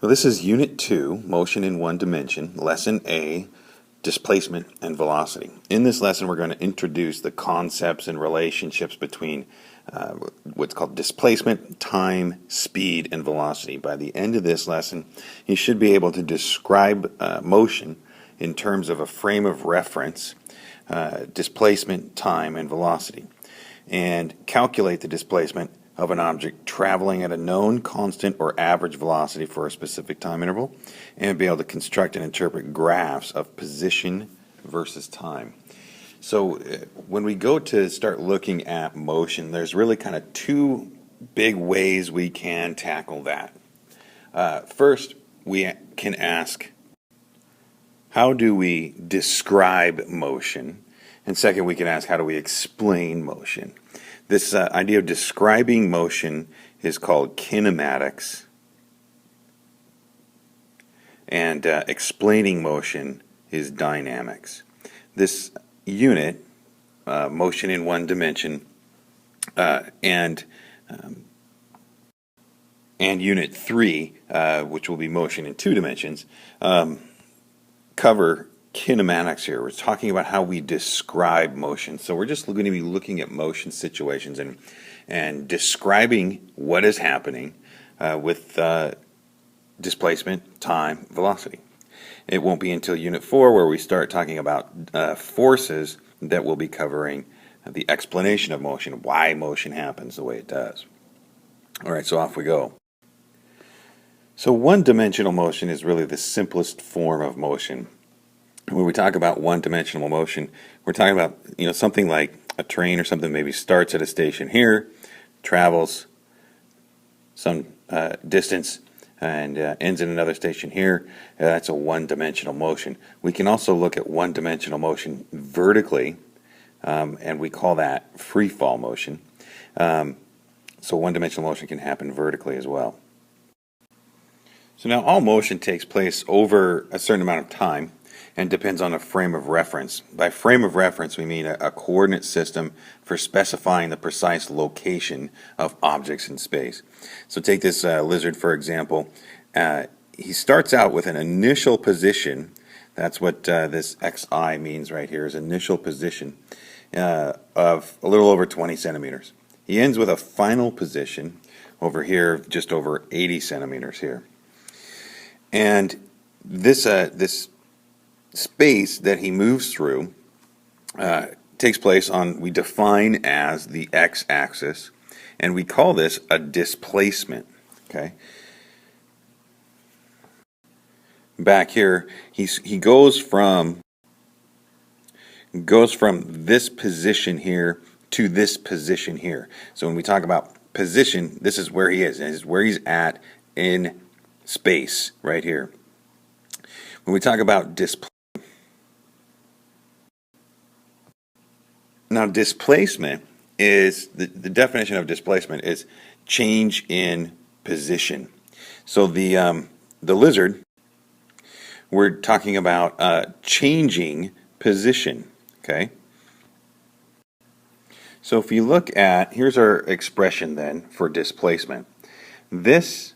So this is Unit 2, Motion in One Dimension, Lesson A, Displacement and Velocity. In this lesson we're going to introduce the concepts and relationships between what's called displacement, time, speed, and velocity. By the end of this lesson you should be able to describe motion in terms of a frame of reference, displacement, time, and velocity, and calculate the displacement of an object traveling at a known constant or average velocity for a specific time interval, and be able to construct and interpret graphs of position versus time. So when we go to start looking at motion, there's really kind of two big ways we can tackle that. First, we can ask, how do we describe motion? And second, we can ask, how do we explain motion? This idea of describing motion is called kinematics, and explaining motion is dynamics. This unit, motion in one dimension, and Unit 3, which will be motion in two dimensions, cover kinematics here. We're talking about how we describe motion. So we're just going to be looking at motion situations and describing what is happening with displacement, time, velocity. It won't be until Unit 4 where we start talking about forces that we'll be covering the explanation of motion, why motion happens the way it does. Alright, so off we go. So one-dimensional motion is really the simplest form of motion. When we talk about one-dimensional motion, we're talking about something like a train or something maybe starts at a station here, travels some distance, and ends in another station here. That's a one-dimensional motion. We can also look at one-dimensional motion vertically, and we call that free fall motion. So one-dimensional motion can happen vertically as well. So now all motion takes place over a certain amount of time and depends on a frame of reference. By frame of reference, we mean a coordinate system for specifying the precise location of objects in space. So take this lizard, for example. He starts out with an initial position. That's what this xi means right here, is initial position of a little over 20 centimeters. He ends with a final position over here, just over 80 centimeters here. And this space that he moves through takes place on, we define as the x-axis, and we call this a displacement. Okay. Back here, he goes from this position here to this position here. So when we talk about position, this is where he is. This is where he's at in space, right here. When we talk about displacement, now displacement is, the definition of displacement is change in position. So the lizard, we're talking about changing position. Okay. So if you look at, here's our expression then for displacement. This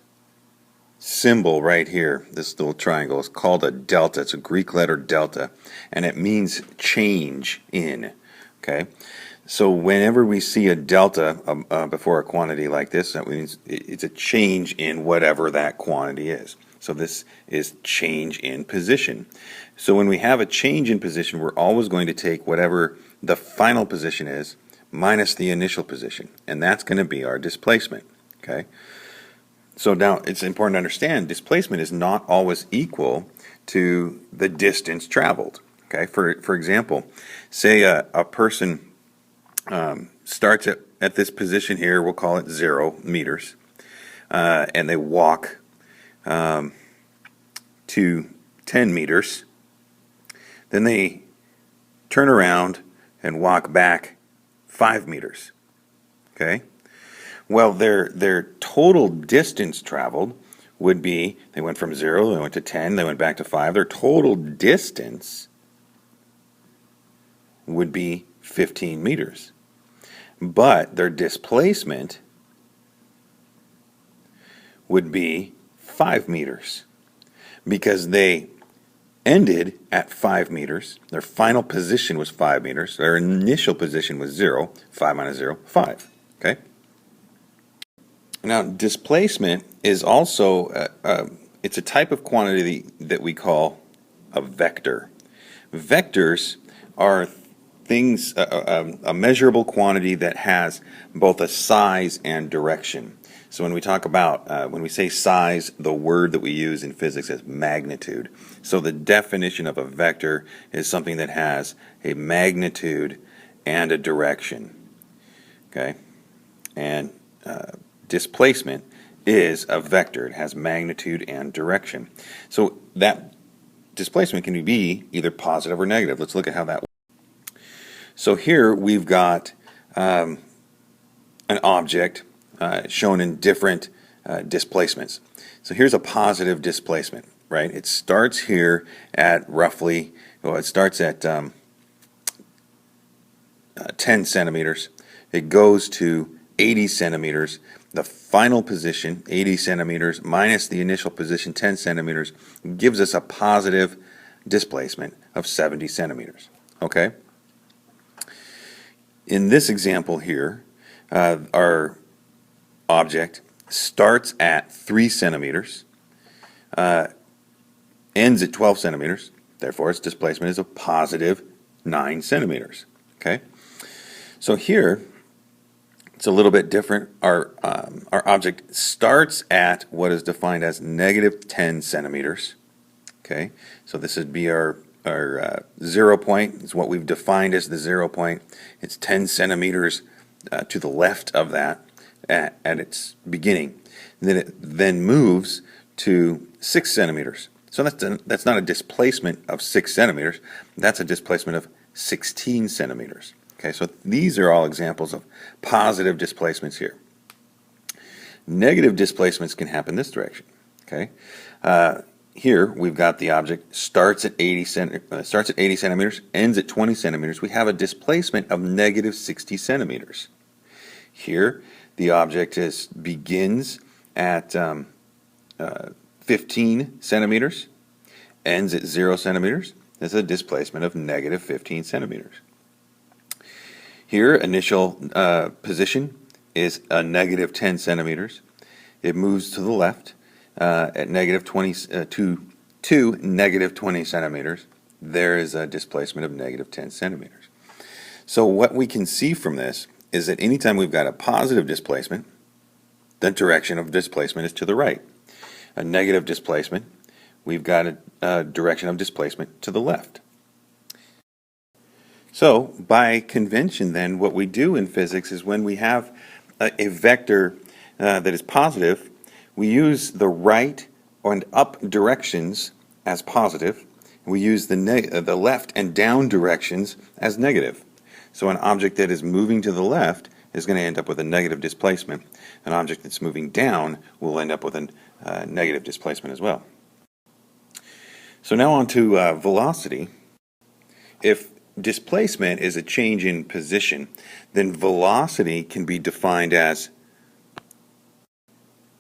symbol right here, this little triangle, is called a delta. It's a Greek letter delta, and it means change in. Okay, so whenever we see a delta before a quantity like this, that means it's a change in whatever that quantity is. So this is change in position. So when we have a change in position, we're always going to take whatever the final position is minus the initial position, and that's going to be our displacement. Okay. So now it's important to understand displacement is not always equal to the distance traveled. Okay, for example, say a person starts at this position here, we'll call it 0 meters, and they walk to 10 meters. Then they turn around and walk back 5 meters. Okay. Well, their total distance traveled would be, they went from 0, they went to 10, they went back to 5. Their total distance would be 15 meters. But their displacement would be 5 meters because they ended at 5 meters. Their final position was 5 meters. Their initial position was 0. 5 minus 0, 5. Okay? Now, displacement is also, it's a type of quantity that we call a vector. Vectors are things, a measurable quantity that has both a size and direction. So when we talk about, when we say size, the word that we use in physics is magnitude. So the definition of a vector is something that has a magnitude and a direction. Okay? And displacement is a vector. It has magnitude and direction. So that displacement can be either positive or negative. Let's look at how that works. So here we've got an object shown in different displacements. So here's a positive displacement, right? It starts here at roughly, well, it starts at 10 centimeters. It goes to 80 centimeters. The final position, 80 centimeters, minus the initial position, 10 centimeters, gives us a positive displacement of 70 centimeters. Okay? In this example here, our object starts at 3 centimeters, ends at 12 centimeters, therefore its displacement is a positive 9 centimeters. Okay? So here, it's a little bit different. Our object starts at what is defined as negative 10 centimeters. Okay, so this would be our 0 point. It's what we've defined as the 0 point. It's 10 centimeters to the left of that at its beginning. And then it then moves to 6 centimeters. So that's not a displacement of 6 centimeters. That's a displacement of 16 centimeters. Okay, so these are all examples of positive displacements here. Negative displacements can happen this direction. Okay, here we've got the object starts at 80 centimeters, ends at 20 centimeters. We have a displacement of negative 60 centimeters. Here, the object begins at 15 centimeters, ends at 0 centimeters. That's a displacement of negative 15 centimeters. Here, initial position is a negative 10 centimeters. It moves to the left at negative 20 to negative 20 centimeters. There is a displacement of negative 10 centimeters. So what we can see from this is that anytime we've got a positive displacement, the direction of displacement is to the right. A negative displacement, we've got a direction of displacement to the left. So, by convention then, what we do in physics is when we have a vector that is positive, we use the right and up directions as positive, and we use the left and down directions as negative. So an object that is moving to the left is going to end up with a negative displacement. An object that's moving down will end up with a negative displacement as well. So now on to velocity. If displacement is a change in position, then velocity can be defined as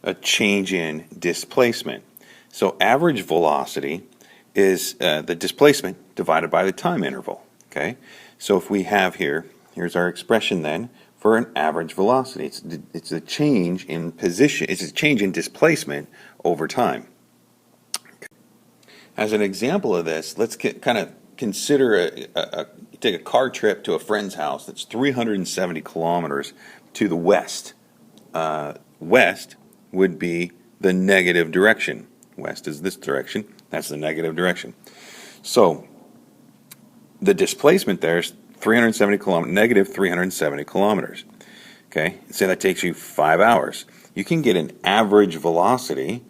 a change in displacement. So average velocity is the displacement divided by the time interval. Okay, so if we have here's our expression then for an average velocity. It's a change in position. It's a change in displacement over time. As an example of this, let's kind of consider take a car trip to a friend's house that's 370 kilometers to the west. West would be the negative direction. West is this direction. That's the negative direction. So the displacement there is 370 kilometers, negative 370 kilometers. Okay, say that takes you 5 hours. You can get an average velocity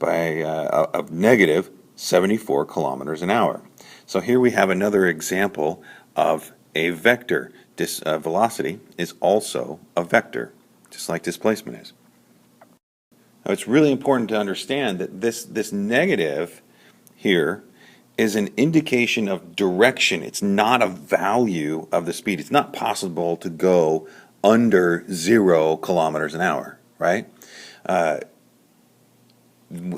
of negative 74 kilometers an hour. So here we have another example of a vector. Velocity is also a vector, just like displacement is. Now it's really important to understand that this negative here is an indication of direction. It's not a value of the speed. It's not possible to go under 0 kilometers an hour, right?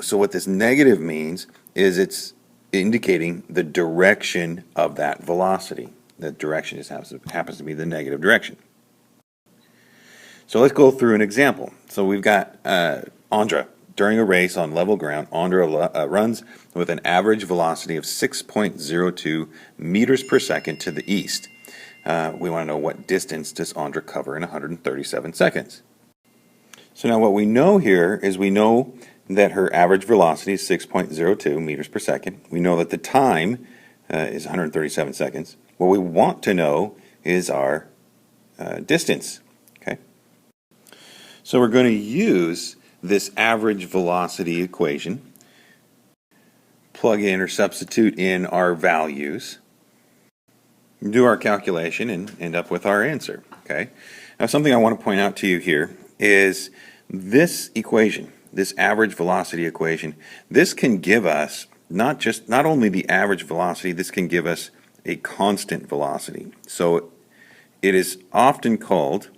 So what this negative means is it's indicating the direction of that velocity. The direction just happens to be the negative direction. So let's go through an example. So we've got Andra. During a race on level ground, Andra runs with an average velocity of 6.02 meters per second to the east. We want to know what distance does Andra cover in 137 seconds. So now what we know here is we know that her average velocity is 6.02 meters per second. We know that the time is 137 seconds. What we want to know is our distance. Okay. So we're going to use this average velocity equation, plug in or substitute in our values, do our calculation, and end up with our answer. Okay. Now something I want to point out to you here is this equation, this average velocity equation, this can give us not only the average velocity, this can give us a constant velocity. So it is often called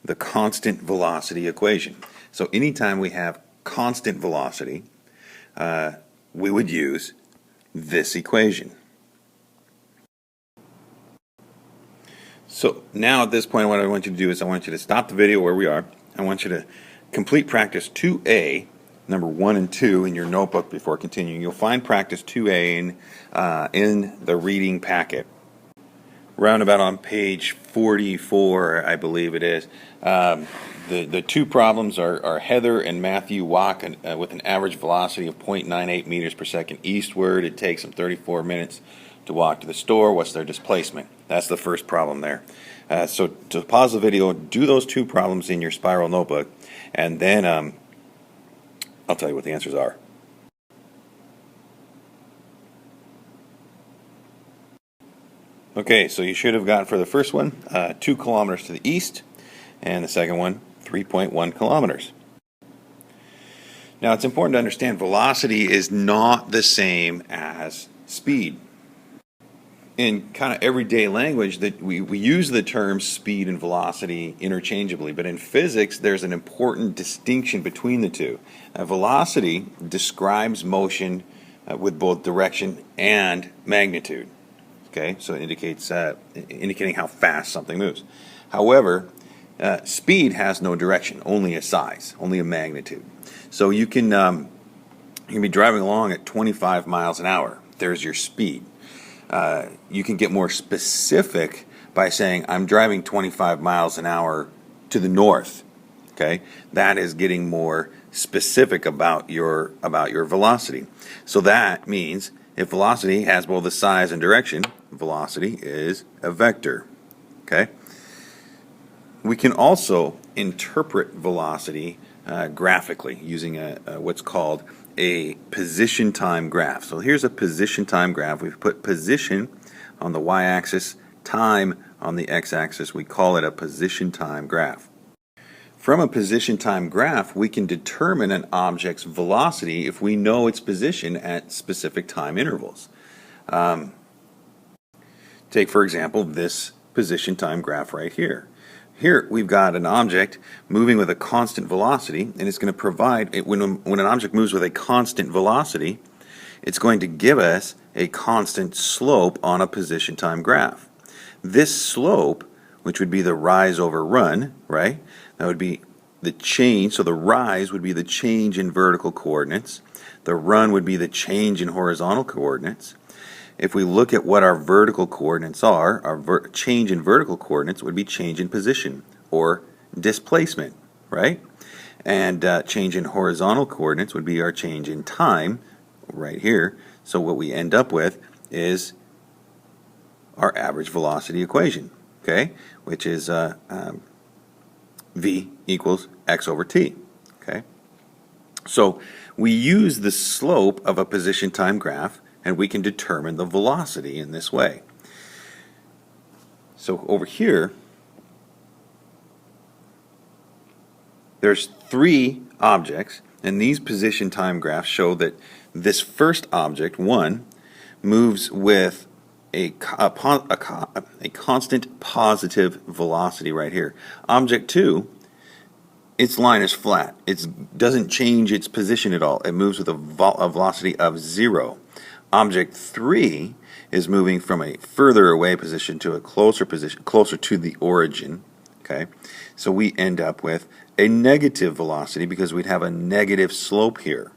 the constant velocity equation. So anytime we have constant velocity, we would use this equation. So now at this point, what I want you to do is I want you to stop the video where we are. I want you to complete practice 2A, number 1 and 2 in your notebook before continuing. You'll find practice 2A in the reading packet. Roundabout on page 44, I believe it is. The two problems are Heather and Matthew walk with an average velocity of 0.98 meters per second eastward. It takes them 34 minutes to walk to the store. What's their displacement? That's the first problem there. So to pause the video, do those two problems in your spiral notebook, and then I'll tell you what the answers are. Okay, so you should have got for the first one 2 kilometers to the east, and the second one 3.1 kilometers. Now it's important to understand velocity is not the same as speed. In kind of everyday language, that we use the terms speed and velocity interchangeably, but in physics there's an important distinction between the two. Velocity describes motion with both direction and magnitude. Okay, so it indicates indicating how fast something moves. However, speed has no direction, only a size, only a magnitude. So you can be driving along at 25 miles an hour. There's your speed. You can get more specific by saying I'm driving 25 miles an hour to the north. Okay, that is getting more specific about your velocity. So that means if velocity has both the size and direction, velocity is a vector. Okay. We can also interpret velocity graphically using what's called a position time graph. So here's a position time graph. We've put position on the y-axis, time on the x-axis. We call it a position time graph. From a position time graph, we can determine an object's velocity if we know its position at specific time intervals. Take, for example, this position time graph right here. Here we've got an object moving with a constant velocity, and it's going to provide, when an object moves with a constant velocity, it's going to give us a constant slope on a position time graph. This slope, which would be the rise over run, right? That would be the change, so the rise would be the change in vertical coordinates. The run would be the change in horizontal coordinates. If we look at what our vertical coordinates are, our change in vertical coordinates would be change in position or displacement, right? And change in horizontal coordinates would be our change in time right here. So what we end up with is our average velocity equation, okay? Which is v equals x over t, okay? So we use the slope of a position time graph, and we can determine the velocity in this way. So over here, there's 3 objects, and these position time graphs show that this first object, 1, moves with a constant positive velocity right here. Object 2 its line is flat. It doesn't change its position at all. It moves with a velocity of 0. Object 3 is moving from a further away position to a closer position, closer to the origin. Okay, so we end up with a negative velocity because we'd have a negative slope here.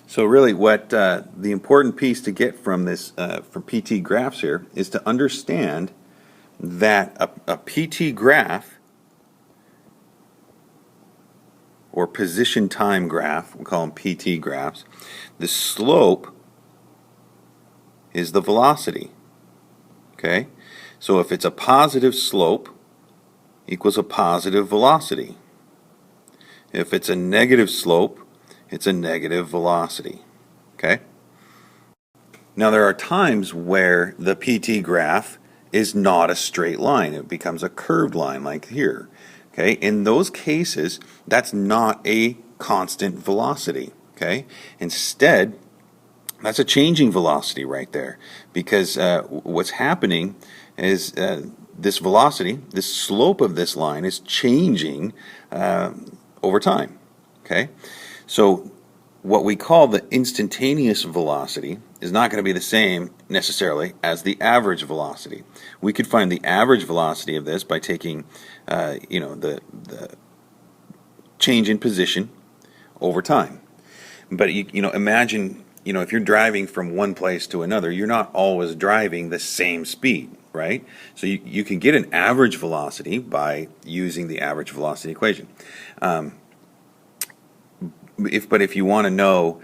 So really what the important piece to get from this, from PT graphs here, is to understand that a PT graph, or position time graph, we call them PT graphs, the slope is the velocity. Okay, so if it's a positive slope, equals a positive velocity. If it's a negative slope, it's a negative velocity. Okay? Now there are times where the PT graph is not a straight line. It becomes a curved line like here. Okay? In those cases, that's not a constant velocity. Okay? Instead, that's a changing velocity right there, because what's happening is this velocity, this slope of this line is changing over time. Okay, so what we call the instantaneous velocity is not going to be the same necessarily as the average velocity. We could find the average velocity of this by taking, the change in position over time. But imagine, if you're driving from one place to another, you're not always driving the same speed, right? So you can get an average velocity by using the average velocity equation. If you want to know,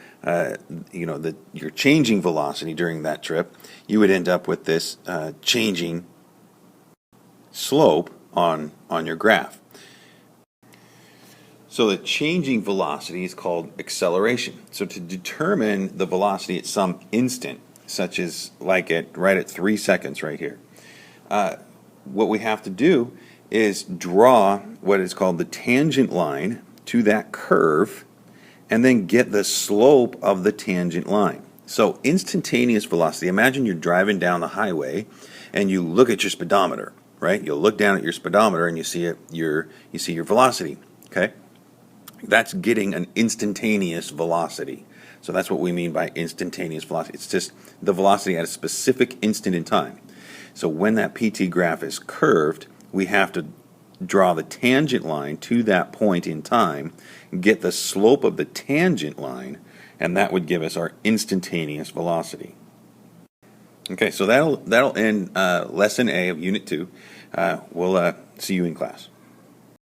your changing velocity during that trip, you would end up with this changing slope on your graph. So the changing velocity is called acceleration. So to determine the velocity at some instant, such as right at 3 seconds right here, what we have to do is draw what is called the tangent line to that curve and then get the slope of the tangent line. So instantaneous velocity, imagine you're driving down the highway and you look at your speedometer, right? You'll look down at your speedometer and you see your velocity, okay? That's getting an instantaneous velocity. So that's what we mean by instantaneous velocity. It's just the velocity at a specific instant in time. So when that PT graph is curved, we have to draw the tangent line to that point in time, get the slope of the tangent line, and that would give us our instantaneous velocity. Okay, so that'll end Lesson A of Unit 2. We'll see you in class.